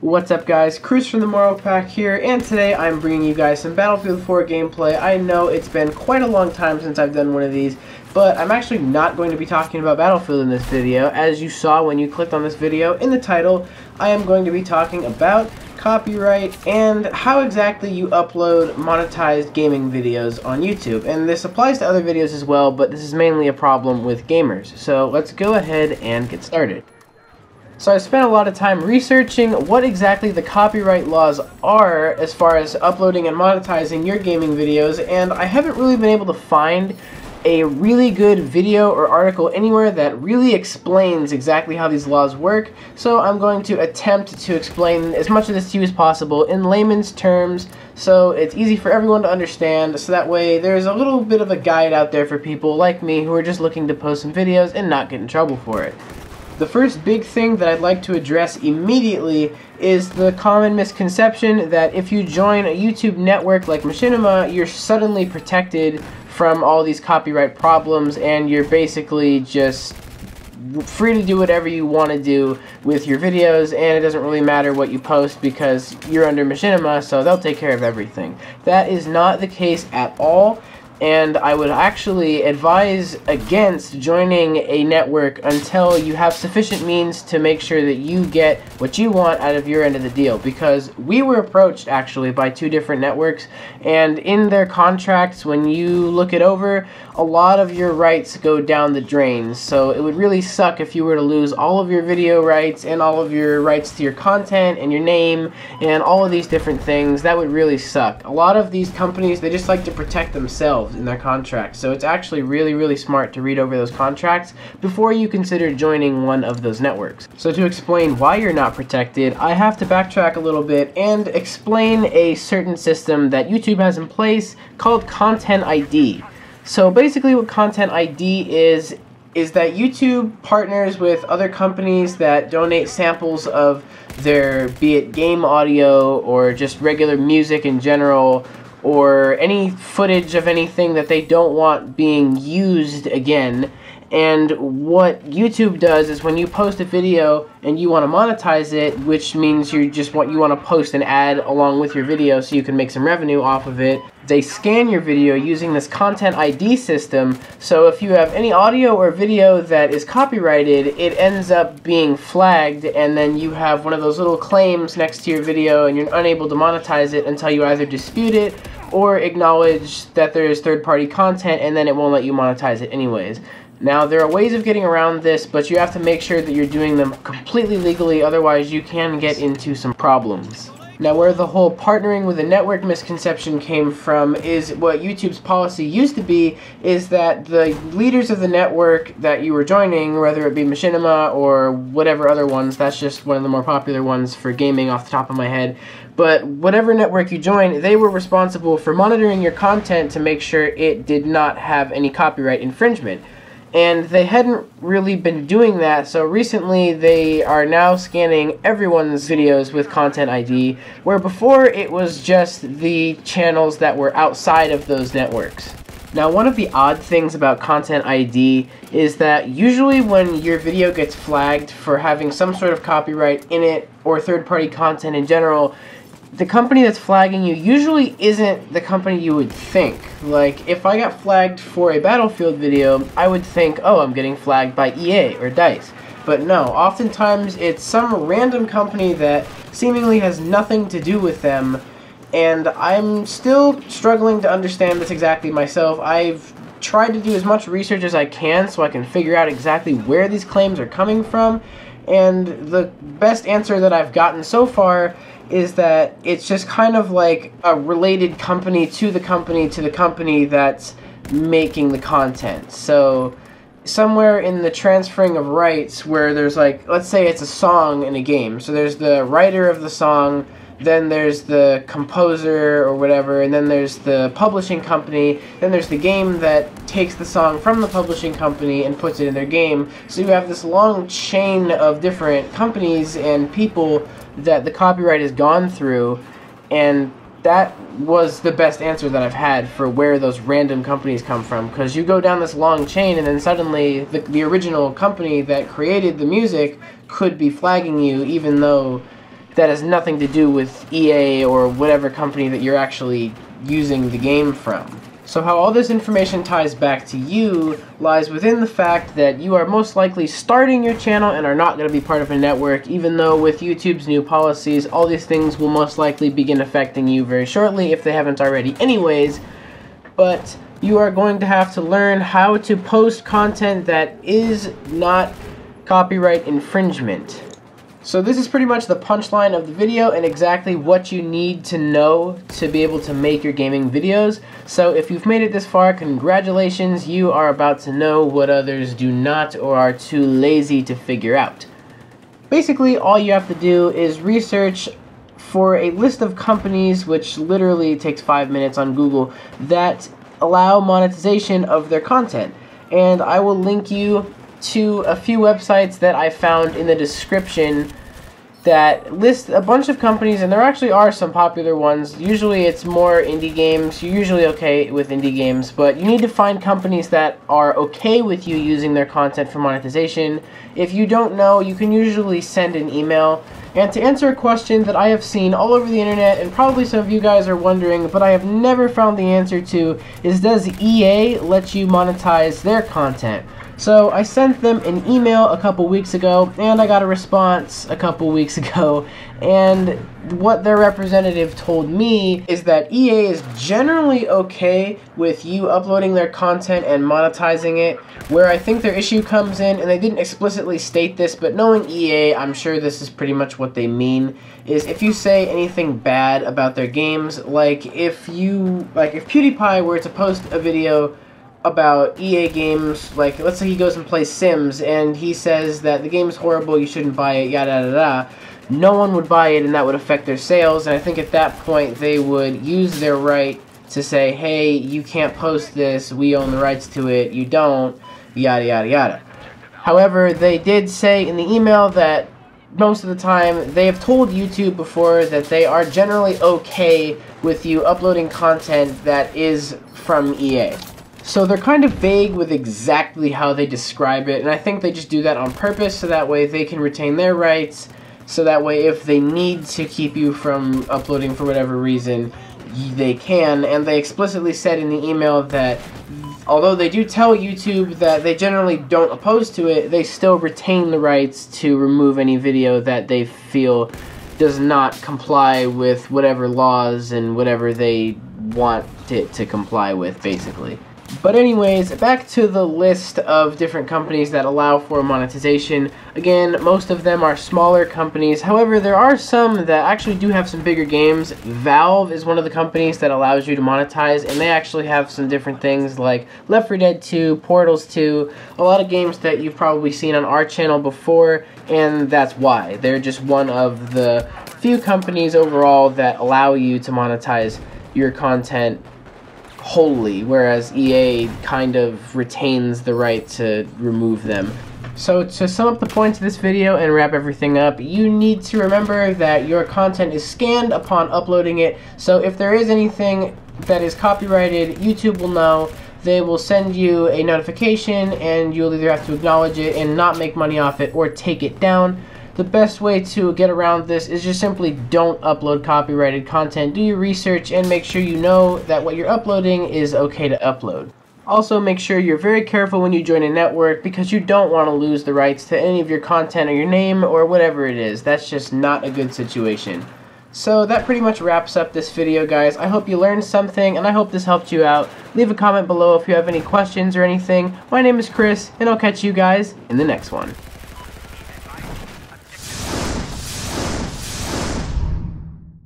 What's up guys, Cruz from the Morrow Pack here, and today I'm bringing you guys some Battlefield 4 gameplay. I know it's been quite a long time since I've done one of these, but I'm actually not going to be talking about Battlefield in this video. As you saw when you clicked on this video, in the title, I am going to be talking about copyright and how exactly you upload monetized gaming videos on YouTube. And this applies to other videos as well, but this is mainly a problem with gamers. So let's go ahead and get started. So I spent a lot of time researching what exactly the copyright laws are as far as uploading and monetizing your gaming videos, and I haven't really been able to find a really good video or article anywhere that really explains exactly how these laws work. So I'm going to attempt to explain as much of this to you as possible in layman's terms so it's easy for everyone to understand, so that way there's a little bit of a guide out there for people like me who are just looking to post some videos and not get in trouble for it. The first big thing that I'd like to address immediately is the common misconception that if you join a YouTube network like Machinima, you're suddenly protected from all these copyright problems and you're basically just free to do whatever you want to do with your videos, and it doesn't really matter what you post because you're under Machinima, so they'll take care of everything. That is not the case at all. And I would actually advise against joining a network until you have sufficient means to make sure that you get what you want out of your end of the deal. Because we were approached actually by two different networks, and in their contracts, when you look it over, a lot of your rights go down the drain. So it would really suck if you were to lose all of your video rights and all of your rights to your content and your name and all of these different things. That would really suck. A lot of these companies, they just like to protect themselves in their contracts, so it's actually really smart to read over those contracts before you consider joining one of those networks. So to explain why you're not protected, I have to backtrack a little bit and explain a certain system that YouTube has in place called Content ID. So basically what Content ID is that YouTube partners with other companies that donate samples of their, be it game audio or just regular music in general, or any footage of anything that they don't want being used again. And what YouTube does is when you post a video and you want to monetize it, which means you want to post an ad along with your video so you can make some revenue off of it, they scan your video using this Content ID system. So if you have any audio or video that is copyrighted, it ends up being flagged, and then you have one of those little claims next to your video and you're unable to monetize it until you either dispute it or acknowledge that there is third-party content, and then it won't let you monetize it anyways. Now, there are ways of getting around this, but you have to make sure that you're doing them completely legally, otherwise you can get into some problems. Now, where the whole partnering with a network misconception came from is what YouTube's policy used to be, is that the leaders of the network that you were joining, whether it be Machinima or whatever other ones, that's just one of the more popular ones for gaming off the top of my head, but whatever network you joined, they were responsible for monitoring your content to make sure it did not have any copyright infringement. And they hadn't really been doing that, so recently they are now scanning everyone's videos with Content ID, where before it was just the channels that were outside of those networks. Now, one of the odd things about Content ID is that usually when your video gets flagged for having some sort of copyright in it, or third-party content in general, the company that's flagging you usually isn't the company you would think. Like, if I got flagged for a Battlefield video, I would think, oh, I'm getting flagged by EA or DICE. But no, oftentimes it's some random company that seemingly has nothing to do with them, and I'm still struggling to understand this exactly myself. I've tried to do as much research as I can so I can figure out exactly where these claims are coming from, and the best answer that I've gotten so far is that it's just kind of like a related company to the company that's making the content. So somewhere in the transferring of rights where there's, like, let's say it's a song in a game, so there's the writer of the song, then there's the composer or whatever, and then there's the publishing company, then there's the game that takes the song from the publishing company and puts it in their game. So you have this long chain of different companies and people that the copyright has gone through, and that was the best answer that I've had for where those random companies come from, because you go down this long chain and then suddenly the original company that created the music could be flagging you, even though that has nothing to do with EA or whatever company that you're actually using the game from. So how all this information ties back to you lies within the fact that you are most likely starting your channel and are not going to be part of a network, even though with YouTube's new policies, all these things will most likely begin affecting you very shortly if they haven't already anyways. But you are going to have to learn how to post content that is not copyright infringement. So this is pretty much the punchline of the video and exactly what you need to know to be able to make your gaming videos. So if you've made it this far, congratulations, you are about to know what others do not or are too lazy to figure out. Basically, all you have to do is research for a list of companies, which literally takes 5 minutes on Google, that allow monetization of their content. And I will link you to a few websites that I found in the description that list a bunch of companies, and there actually are some popular ones. Usually it's more indie games. You're usually okay with indie games, but you need to find companies that are okay with you using their content for monetization. If you don't know, you can usually send an email. And to answer a question that I have seen all over the internet, and probably some of you guys are wondering, but I have never found the answer to, is does EA let you monetize their content? So I sent them an email a couple weeks ago, and I got a response a couple weeks ago, and what their representative told me is that EA is generally okay with you uploading their content and monetizing it. Where I think their issue comes in, and they didn't explicitly state this, but knowing EA, I'm sure this is pretty much what they mean, is if you say anything bad about their games, like if PewDiePie were to post a video about EA games, like let's say he goes and plays Sims and he says that the game's horrible, you shouldn't buy it, yada yada yada, no one would buy it and that would affect their sales, and I think at that point they would use their right to say, hey, you can't post this, we own the rights to it, you don't, yada yada yada. However, they did say in the email that most of the time they have told YouTube before that they are generally okay with you uploading content that is from EA. So they're kind of vague with exactly how they describe it, and I think they just do that on purpose so that way they can retain their rights, so that way if they need to keep you from uploading for whatever reason, they can. And they explicitly said in the email that although they do tell YouTube that they generally don't oppose to it, they still retain the rights to remove any video that they feel does not comply with whatever laws and whatever they want it to comply with, basically. But anyways, back to the list of different companies that allow for monetization. Again, most of them are smaller companies. However, there are some that actually do have some bigger games. Valve is one of the companies that allows you to monetize, and they actually have some different things like Left 4 Dead 2, Portals 2, a lot of games that you've probably seen on our channel before, and that's why. They're just one of the few companies overall that allow you to monetize your content wholly, whereas EA kind of retains the right to remove them. So to sum up the points of this video and wrap everything up, you need to remember that your content is scanned upon uploading it, so if there is anything that is copyrighted, YouTube will know. They will send you a notification and you'll either have to acknowledge it and not make money off it or take it down. The best way to get around this is just simply don't upload copyrighted content. Do your research and make sure you know that what you're uploading is okay to upload. Also, make sure you're very careful when you join a network because you don't want to lose the rights to any of your content or your name or whatever it is. That's just not a good situation. So that pretty much wraps up this video, guys. I hope you learned something and I hope this helped you out. Leave a comment below if you have any questions or anything. My name is Chris and I'll catch you guys in the next one.